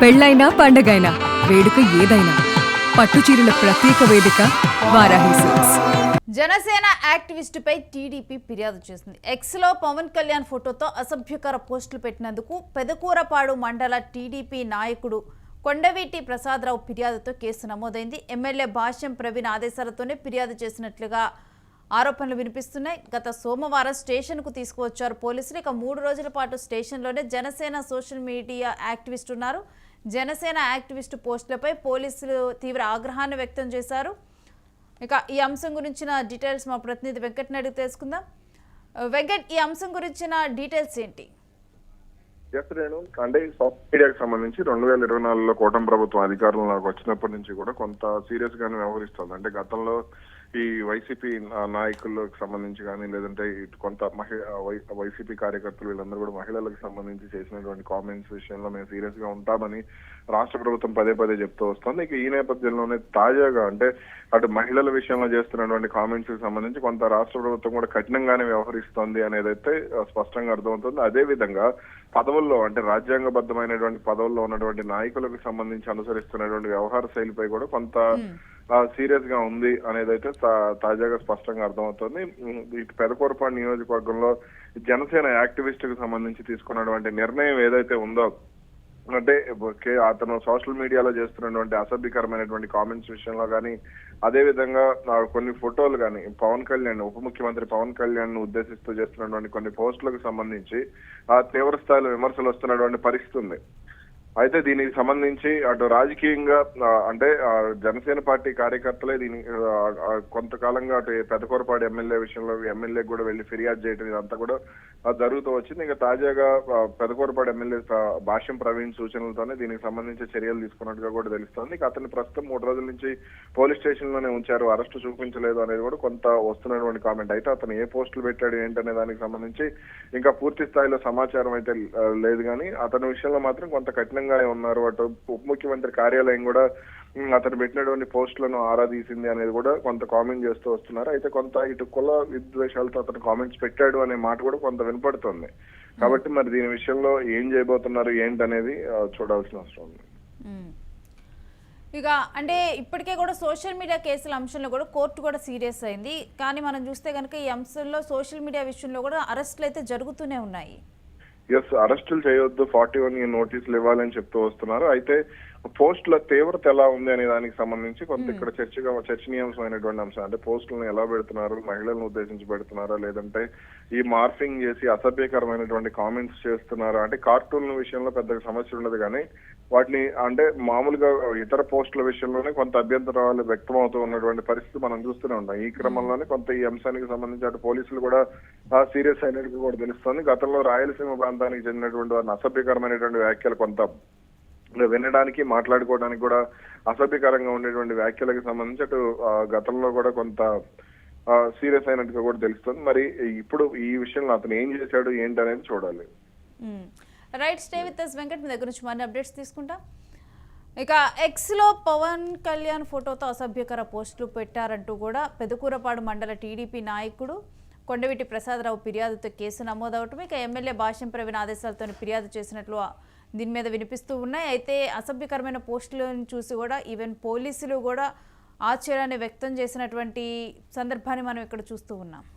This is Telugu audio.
పెళ్ళైనా పండగైనా వేడుక ఏదైనా పట్టుచీరల ప్రత్యేక వేదిక వారాహి సిల్క్స్. జనసేన యాక్టివిస్టుపై టీడీపీ ఫిర్యాదు చేసింది. ఎక్స్లో పవన్ కళ్యాణ్ ఫోటోతో అసభ్యకర పోస్టులు పెట్టినందుకు పెదకూరపాడు మండల టీడీపీ నాయకుడు కొండవీటి ప్రసాదరావు ఫిర్యాదుతో కేసు నమోదైంది. ఎమ్మెల్యే భాష్యం ప్రవీణ్ ఆదేశాలతోనే ఫిర్యాదు చేసినట్లుగా ఆరోపణలు వినిపిస్తున్నాయి. గత సోమవారం స్టేషన్కు తీసుకువచ్చారు పోలీసులు. ఇక 3 రోజుల పాటు స్టేషన్లోనే జనసేన సోషల్ మీడియా యాక్టివిస్ట్ ఉన్నారు. జనసేన యాక్టివిస్టు పోస్టులపై పోలీసులు తీవ్ర ఆగ్రహాన్ని వ్యక్తం చేశారు. ఇక ఈ అంశం గురించిన డీటెయిల్స్ మా ప్రతినిధి వెంకట్ని అడిగి తెలుసుకుందాం. వెంకట్, ఈ అంశం గురించిన డీటెయిల్స్ ఏంటి? అంటే సోషల్ మీడియాకి సంబంధించి 2024లో కూటమి ప్రభుత్వం అధికారంలోకి వచ్చినప్పటి నుంచి కూడా కొంత సీరియస్ గానే వ్యవహరిస్తుంది. అంటే గతంలో ఈ వైసీపీ నాయకులకు సంబంధించి కానీ లేదంటే కొంత వైసీపీ కార్యకర్తలు వీళ్ళందరూ కూడా మహిళలకు సంబంధించి చేసినటువంటి కామెంట్స్ విషయంలో మేము సీరియస్ గా ఉంటామని రాష్ట్ర ప్రభుత్వం పదే పదే చెప్తూ వస్తుంది. ఇక ఈ నేపథ్యంలోనే తాజాగా అంటే అటు మహిళల విషయంలో చేస్తున్నటువంటి కామెంట్స్ కి సంబంధించి కొంత రాష్ట్ర ప్రభుత్వం కూడా కఠినంగానే వ్యవహరిస్తోంది అనేదైతే స్పష్టంగా అర్థమవుతుంది. అదే విధంగా పదవుల్లో అంటే రాజ్యాంగబద్ధమైనటువంటి పదవుల్లో ఉన్నటువంటి నాయకులకు సంబంధించి అనుసరిస్తున్నటువంటి వ్యవహార శైలిపై కూడా కొంత సీరియస్ గా ఉంది అనేదైతే తాజాగా స్పష్టంగా అర్థమవుతుంది. ఇటు పెదకూరపాడు నియోజకవర్గంలో జనసేన యాక్టివిస్ట్ కు సంబంధించి తీసుకున్నటువంటి నిర్ణయం ఏదైతే ఉందో అంటే అతను సోషల్ మీడియాలో చేస్తున్నటువంటి అసభ్యకరమైనటువంటి కామెంట్స్ విషయంలో కానీ అదే విధంగా కొన్ని ఫోటోలు కానీ పవన్ కళ్యాణ్ ఉప ముఖ్యమంత్రి పవన్ కళ్యాణ్ ను ఉద్దేశిస్తూ చేస్తున్నటువంటి కొన్ని పోస్టులకు సంబంధించి తీవ్ర స్థాయిలో విమర్శలు వస్తున్నటువంటి పరిస్థితి ఉంది. అయితే దీనికి సంబంధించి అటు రాజకీయంగా అంటే జనసేన పార్టీ కార్యకర్తలే దీని కొంతకాలంగా అటు పెదకూరపాడు ఎమ్మెల్యే విషయంలో ఎమ్మెల్యే కూడా వెళ్లి ఫిర్యాదు చేయడం ఇదంతా కూడా జరుగుతూ వచ్చింది. ఇక తాజాగా పెదకూరపాడు ఎమ్మెల్యే భాష్యం ప్రవీణ్ సూచనలతోనే దీనికి సంబంధించి చర్యలు తీసుకున్నట్టుగా కూడా తెలుస్తోంది. ఇక అతన్ని ప్రస్తుతం 3 రోజుల నుంచి పోలీస్ స్టేషన్ లోనే ఉంచారు, అరెస్టు చూపించలేదు అనేది కూడా కొంత వస్తున్నటువంటి కామెంట్. అయితే అతను ఏ పోస్టులు పెట్టాడు ఏంటనే దానికి సంబంధించి ఇంకా పూర్తి స్థాయిలో సమాచారం అయితే లేదు కానీ అతని విషయంలో మాత్రం కొంత కఠినంగా ఉన్నారు. అటు ఉప ముఖ్యమంత్రి కార్యాలయం కూడా అతను పెట్టినటువంటి పోస్టులను ఆరా తీసింది అనేది కూడా కొంత కామెంట్ చేస్తూ వస్తున్నారు. అయితే కొంత ఇటు కుల విద్వేషాలతో అతను కామెంట్స్ పెట్టాడు అనే మాట కూడా కొంత వినపడుతుంది. కాబట్టి మరి దీని విషయంలో ఏం చేయబోతున్నారు ఏంటనేది చూడాల్సిన అవసరం ఉంది. ఇక అంటే ఇప్పటికే కూడా సోషల్ మీడియా కేసుల అంశంలో కూడా కోర్టు కూడా సీరియస్ అయింది. కానీ మనం చూస్తే కనుక ఈ అంశంలో సోషల్ మీడియా విషయంలో కూడా అరెస్టులు అయితే జరుగుతూనే ఉన్నాయి. ఎస్, అరెస్టులు చేయొద్దు, 41 నోటీసులు ఇవ్వాలని చెప్తూ వస్తున్నారు. అయితే పోస్టుల తీవ్రత ఎలా ఉంది అనే దానికి సంబంధించి కొంత ఇక్కడ చర్చనీయాంశమైనటువంటి అంశం. అంటే పోస్టులను ఎలా పెడుతున్నారు, మహిళలను ఉద్దేశించి పెడుతున్నారా లేదంటే ఈ మార్ఫింగ్ చేసి అసభ్యకరమైనటువంటి కామెంట్స్ చేస్తున్నారా? అంటే కార్టూన్ల విషయంలో పెద్దగా సమస్య ఉండదు కానీ వాటిని అంటే మామూలుగా ఇతర పోస్టుల విషయంలోనే కొంత అభ్యంతరాలు వ్యక్తమవుతూ ఉన్నటువంటి పరిస్థితి మనం చూస్తూనే ఉంటాం. ఈ క్రమంలోనే కొంత ఈ అంశానికి సంబంధించి అటు పోలీసులు కూడా సీరియస్ అయినట్టు కూడా తెలుస్తుంది. గతంలో రాయలసీమ ప్రాంతానికి చెందినటువంటి వారిని అసభ్యకరమైనటువంటి వ్యాఖ్యలు కొంత వినడానికి మాట్లాడుకోవడానికి కూడా అసభ్యకరంగా ఉండేటువంటి వ్యాఖ్యలకు సంబంధించి అటు గతంలో కూడా కొంత సీరియస్ అయినట్టుగా కూడా తెలుస్తుంది. మరి ఇప్పుడు ఈ విషయంలో అతను ఏం చేశాడు ఏంటి అనేది చూడాలి. Right, stay with us Venkat, మీ దగ్గర నుంచి మరిన్ని అప్డేట్స్ తీసుకుంటాం. ఇక ఎక్స్లో పవన్ కళ్యాణ్ ఫోటోతో అసభ్యకర పోస్టులు పెట్టారంటూ కూడా పెదకూరపాడు మండల టీడీపీ నాయకుడు కొండవీటి ప్రసాదరావు ఫిర్యాదుతో కేసు నమోదవటం, ఇక ఎమ్మెల్యే భాష్యం ప్రవీణ్ ఆదేశాలతో ఫిర్యాదు చేసినట్లు దీని మీద వినిపిస్తూ ఉన్నాయి. అయితే అసభ్యకరమైన పోస్టులను చూసి కూడా ఈవెన్ పోలీసులు కూడా ఆశ్చర్యాన్ని వ్యక్తం చేసినటువంటి సందర్భాన్ని మనం ఇక్కడ చూస్తూ ఉన్నాం.